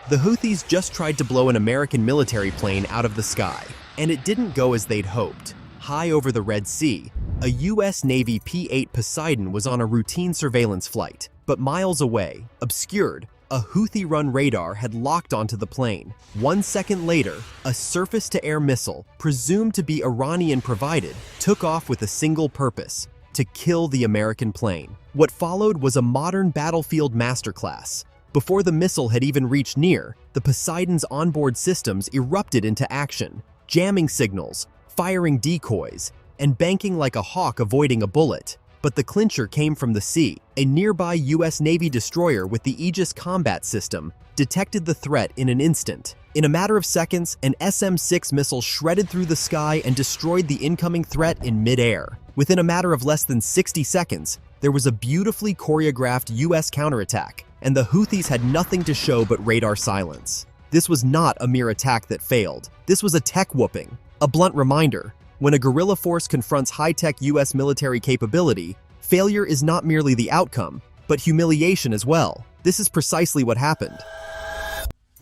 The Houthis just tried to blow an American military plane out of the sky, and it didn't go as they'd hoped. High over the Red Sea, a U.S. Navy P-8 Poseidon was on a routine surveillance flight, but miles away, obscured, a Houthi-run radar had locked onto the plane. 1 second later, a surface-to-air missile, presumed to be Iranian-provided, took off with a single purpose: to kill the American plane. What followed was a modern battlefield masterclass. Before the missile had even reached near, the Poseidon's onboard systems erupted into action, jamming signals, firing decoys, and banking like a hawk avoiding a bullet. But the clincher came from the sea. A nearby U.S. Navy destroyer with the Aegis combat system detected the threat in an instant. In a matter of seconds, an SM-6 missile shredded through the sky and destroyed the incoming threat in mid-air. Within a matter of less than 60 seconds, there was a beautifully choreographed U.S. counterattack, and the Houthis had nothing to show but radar silence. This was not a mere attack that failed. This was a tech whooping. A blunt reminder: when a guerrilla force confronts high-tech U.S. military capability, failure is not merely the outcome, but humiliation as well. This is precisely what happened.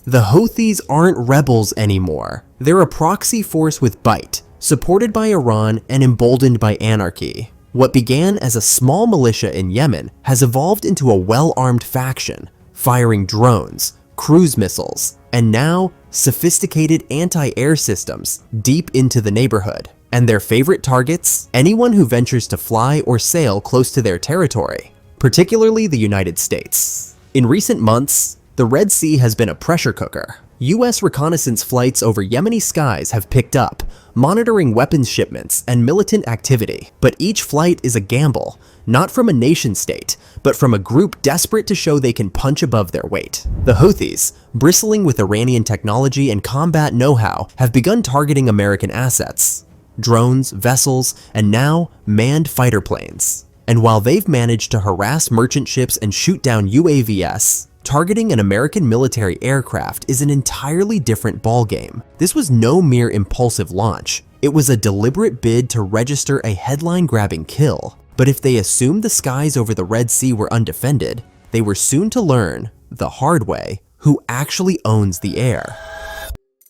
The Houthis aren't rebels anymore. They're a proxy force with bite, supported by Iran and emboldened by anarchy. What began as a small militia in Yemen has evolved into a well-armed faction, firing drones, cruise missiles, and now sophisticated anti-air systems deep into the neighborhood. And their favorite targets? Anyone who ventures to fly or sail close to their territory, particularly the United States. In recent months, the Red Sea has been a pressure cooker. U.S. reconnaissance flights over Yemeni skies have picked up, monitoring weapons shipments and militant activity. But each flight is a gamble, not from a nation-state, but from a group desperate to show they can punch above their weight. The Houthis, bristling with Iranian technology and combat know-how, have begun targeting American assets: drones, vessels, and now manned fighter planes. And while they've managed to harass merchant ships and shoot down UAVs, targeting an American military aircraft is an entirely different ballgame. This was no mere impulsive launch. It was a deliberate bid to register a headline-grabbing kill. But if they assumed the skies over the Red Sea were undefended, they were soon to learn, the hard way, who actually owns the air.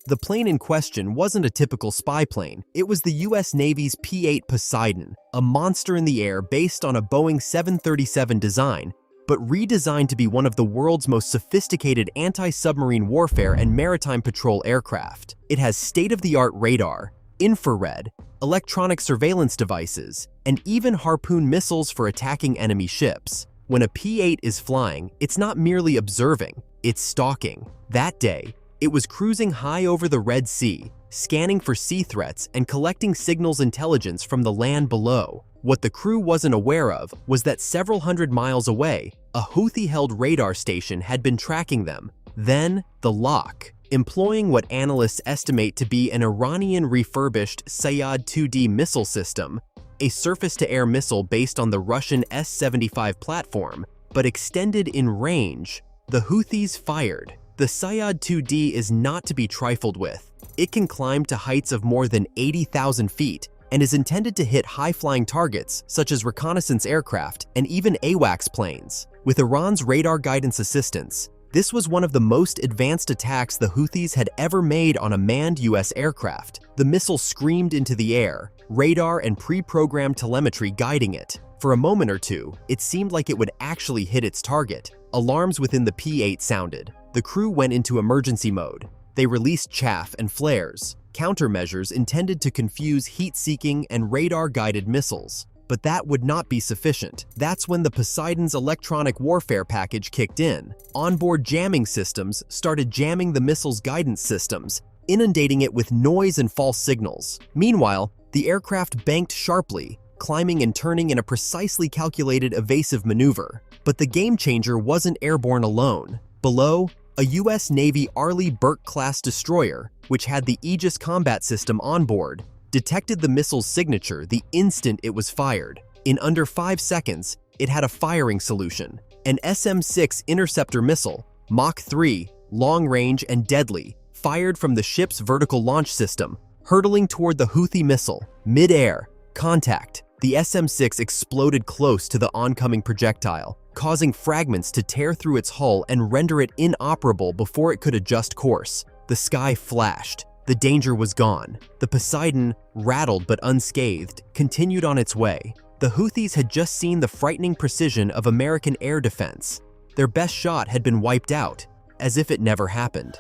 The plane in question wasn't a typical spy plane. It was the U.S. Navy's P-8 Poseidon, a monster in the air based on a Boeing 737 design, but redesigned to be one of the world's most sophisticated anti-submarine warfare and maritime patrol aircraft. It has state-of-the-art radar, infrared, electronic surveillance devices, and even harpoon missiles for attacking enemy ships. When a P-8 is flying, it's not merely observing, it's stalking. That day, it was cruising high over the Red Sea, scanning for sea threats and collecting signals intelligence from the land below. What the crew wasn't aware of was that several hundred miles away, a Houthi-held radar station had been tracking them. Then, the lock, employing what analysts estimate to be an Iranian refurbished Sayyad-2D missile system, a surface-to-air missile based on the Russian S-75 platform, but extended in range. The Houthis fired. The Sayyad-2D is not to be trifled with. It can climb to heights of more than 80,000 feet and is intended to hit high-flying targets such as reconnaissance aircraft and even AWACS planes. With Iran's radar guidance assistance, this was one of the most advanced attacks the Houthis had ever made on a manned U.S. aircraft. The missile screamed into the air, radar and pre-programmed telemetry guiding it. For a moment or two, it seemed like it would actually hit its target. Alarms within the P-8 sounded. The crew went into emergency mode. They released chaff and flares, countermeasures intended to confuse heat-seeking and radar-guided missiles. But that would not be sufficient. That's when the Poseidon's electronic warfare package kicked in. Onboard jamming systems started jamming the missile's guidance systems, inundating it with noise and false signals. Meanwhile, the aircraft banked sharply, climbing and turning in a precisely calculated evasive maneuver. But the game-changer wasn't airborne alone. Below, a U.S. Navy Arleigh Burke-class destroyer, which had the Aegis combat system on board, detected the missile's signature the instant it was fired. In under 5 seconds, it had a firing solution: an SM-6 interceptor missile, Mach 3, long-range and deadly, fired from the ship's vertical launch system, hurtling toward the Houthi missile. Mid-air, contact. The SM-6 exploded close to the oncoming projectile, causing fragments to tear through its hull and render it inoperable before it could adjust course. The sky flashed. The danger was gone. The Poseidon, rattled but unscathed, continued on its way. The Houthis had just seen the frightening precision of American air defense. Their best shot had been wiped out, as if it never happened.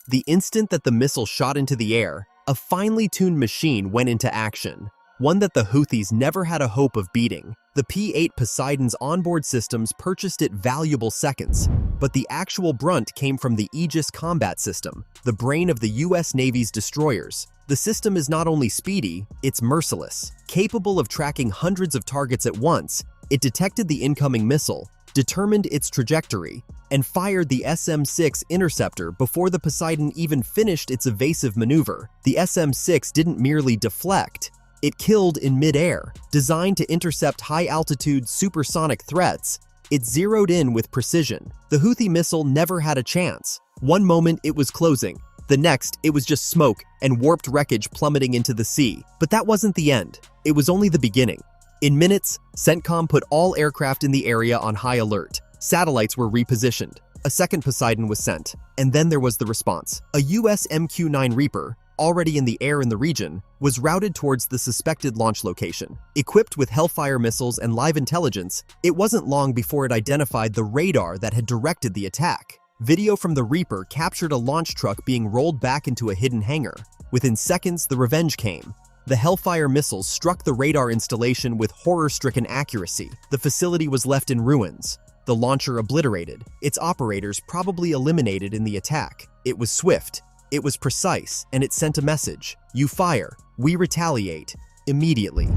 The instant that the missile shot into the air, a finely tuned machine went into action, one that the Houthis never had a hope of beating. The P-8 Poseidon's onboard systems purchased it valuable seconds, but the actual brunt came from the Aegis combat system, the brain of the US Navy's destroyers. The system is not only speedy, it's merciless. Capable of tracking hundreds of targets at once, it detected the incoming missile, determined its trajectory, and fired the SM-6 interceptor before the Poseidon even finished its evasive maneuver. The SM-6 didn't merely deflect, it killed in mid-air. Designed to intercept high-altitude supersonic threats, it zeroed in with precision. The Houthi missile never had a chance. One moment it was closing, the next it was just smoke and warped wreckage plummeting into the sea. But that wasn't the end. It was only the beginning. In minutes, CENTCOM put all aircraft in the area on high alert. Satellites were repositioned. A second Poseidon was sent. And then there was the response. A US MQ-9 Reaper, already in the air in the region, was routed towards the suspected launch location. Equipped with Hellfire missiles and live intelligence, it wasn't long before it identified the radar that had directed the attack. Video from the Reaper captured a launch truck being rolled back into a hidden hangar. Within seconds, the revenge came. The Hellfire missiles struck the radar installation with horror-stricken accuracy. The facility was left in ruins, the launcher obliterated, its operators probably eliminated in the attack. It was swift, it was precise, and it sent a message. You fire, we retaliate, immediately.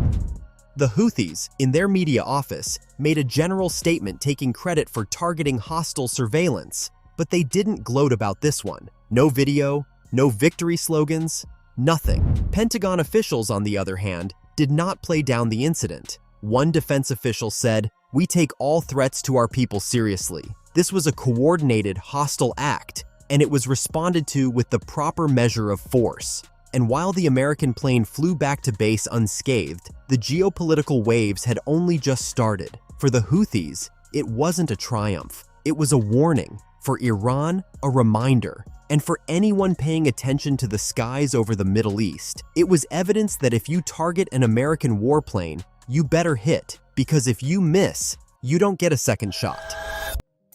The Houthis, in their media office, made a general statement taking credit for targeting hostile surveillance, but they didn't gloat about this one. No video, no victory slogans, nothing. Pentagon officials, on the other hand, did not play down the incident. One defense official said, "We take all threats to our people seriously. This was a coordinated, hostile act, and it was responded to with the proper measure of force." And while the American plane flew back to base unscathed, the geopolitical waves had only just started. For the Houthis, it wasn't a triumph. It was a warning. For Iran, a reminder. And for anyone paying attention to the skies over the Middle East, it was evidence that if you target an American warplane, you better hit, because if you miss, you don't get a second shot.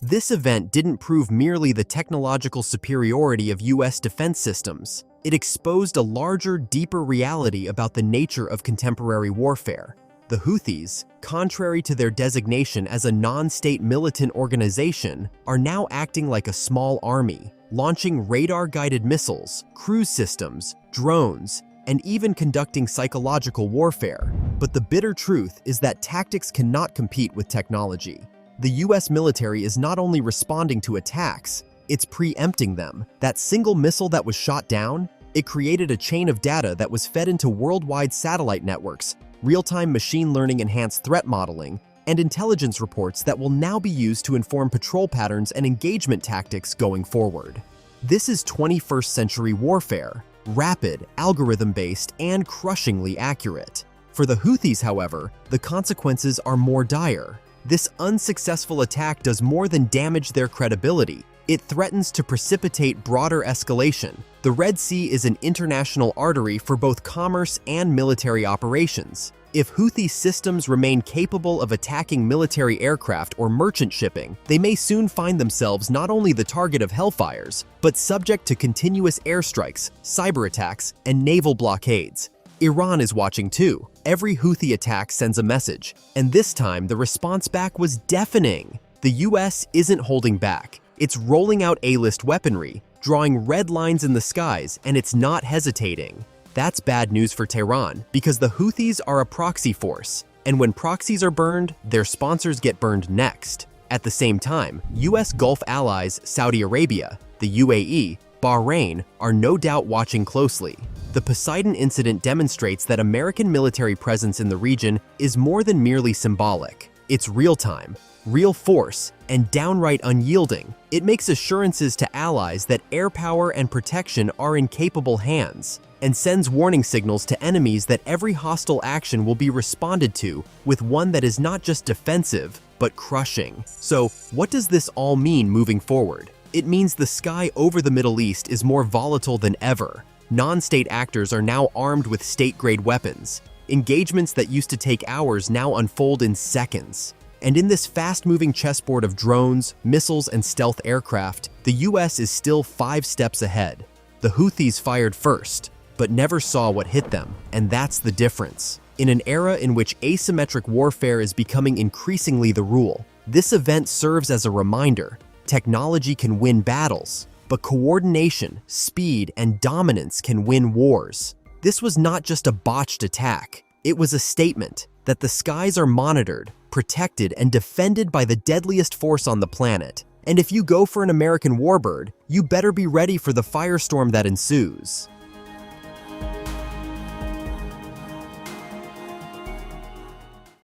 This event didn't prove merely the technological superiority of US defense systems. It exposed a larger, deeper reality about the nature of contemporary warfare. The Houthis, contrary to their designation as a non-state militant organization, are now acting like a small army, launching radar-guided missiles, cruise systems, drones, and even conducting psychological warfare. But the bitter truth is that tactics cannot compete with technology. The US military is not only responding to attacks, it's preempting them. That single missile that was shot down, it created a chain of data that was fed into worldwide satellite networks, real-time machine learning-enhanced threat modeling, and intelligence reports that will now be used to inform patrol patterns and engagement tactics going forward. This is 21st century warfare, rapid, algorithm-based, and crushingly accurate. For the Houthis, however, the consequences are more dire. This unsuccessful attack does more than damage their credibility. It threatens to precipitate broader escalation. The Red Sea is an international artery for both commerce and military operations. If Houthi systems remain capable of attacking military aircraft or merchant shipping, they may soon find themselves not only the target of hellfires, but subject to continuous airstrikes, cyber attacks, and naval blockades. Iran is watching too. Every Houthi attack sends a message, and this time the response back was deafening. The US isn't holding back. It's rolling out A-list weaponry, drawing red lines in the skies, and it's not hesitating. That's bad news for Tehran, because the Houthis are a proxy force, and when proxies are burned, their sponsors get burned next. At the same time, US Gulf allies Saudi Arabia, the UAE, Bahrain are no doubt watching closely. The Poseidon incident demonstrates that American military presence in the region is more than merely symbolic. It's real-time. real force, and downright unyielding. It makes assurances to allies that air power and protection are in capable hands, and sends warning signals to enemies that every hostile action will be responded to with one that is not just defensive, but crushing. So, what does this all mean moving forward? It means the sky over the Middle East is more volatile than ever. Non-state actors are now armed with state-grade weapons. Engagements that used to take hours now unfold in seconds. And in this fast-moving chessboard of drones, missiles, and stealth aircraft, the US is still 5 steps ahead. The Houthis fired first, but never saw what hit them, and that's the difference. In an era in which asymmetric warfare is becoming increasingly the rule, this event serves as a reminder: technology can win battles, but coordination, speed, and dominance can win wars. This was not just a botched attack. It was a statement that the skies are monitored, protected, and defended by the deadliest force on the planet. And if you go for an American warbird, you better be ready for the firestorm that ensues.